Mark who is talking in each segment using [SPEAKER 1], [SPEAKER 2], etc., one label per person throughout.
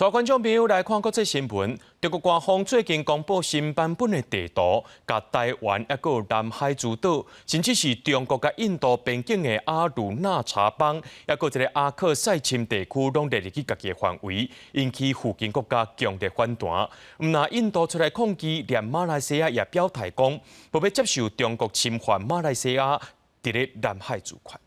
[SPEAKER 1] 所有观众朋友来看国际新闻，中国官方最近公布新版本的地图，甲台湾还有南海诸岛，甚至是中国甲印度边境的阿鲁纳查邦，还有一个阿克塞钦地区，拢列入去家己的范围，引起附近国家强烈反弹。那印度出来抗议，连马来西亚也表态讲，不要接受中国侵犯马来西亚伫咧南海主权。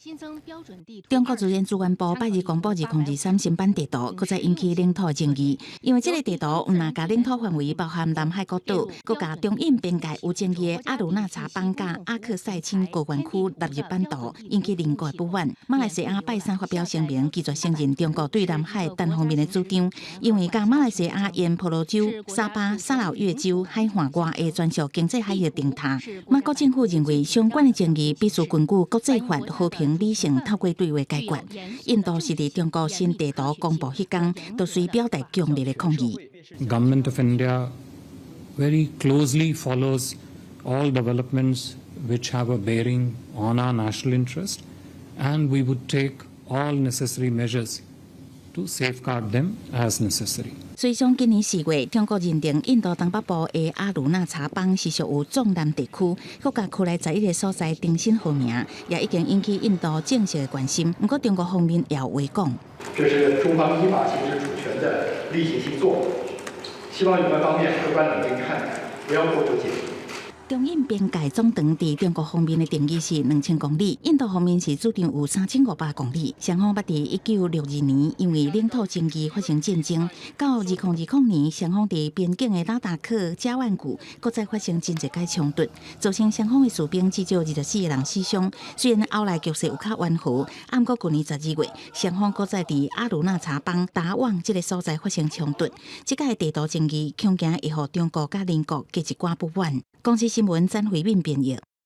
[SPEAKER 2] 新增标准地图。
[SPEAKER 3] 中国自然资源部8日公布2023新版地图，搁再引起领土争议。因为这个地图唔甲领土范围包含南海国岛，搁甲中印边界有争议的阿鲁纳查邦甲阿克塞钦高原区纳入版图，引起邻国不满。马来西亚拜三发表声明，拒绝承认中国对南海单方面的主张，因为甲马来西亚沿婆罗洲、沙巴、沙劳越州海岸外的专属经济海域定塔。马国政府认为，相关的争议必须根据国际法和平。 理性透过对话解决。印度是伫中国新地图公布迄天，都随表达强烈的抗议。
[SPEAKER 4] Government of India very closely follows all developments which have a bearing on our national interest, and we would take all necessary measures to safeguard them as necessary.
[SPEAKER 3] 虽上今年4月，中国认定印度东北部的阿鲁纳查邦是属于中南地区，国家区内11个所在定新号名，也已经引起印度正式的关心。不过，中国方面也回讲，
[SPEAKER 5] 这是中方依法行使主权的例行性作为，希望有关方面客观冷静看待，不要过度解读。
[SPEAKER 3] 中印边界总长伫中国方面的定义是2000公里，印度方面是主张有3500公里。双方捌伫1962年因为领土争议发生战争，到2020年，双方伫边境的拉达克、加万古搁再发生真侪届冲突，造成双方的士兵至少24个人死伤。虽然后来局势有较缓和，不过去年12月，双方搁再伫阿鲁纳查邦达旺这个所在发生冲突。这届地图争议恐惊会互中国甲邻国加一寡不满。公司新闻詹慧敏编译。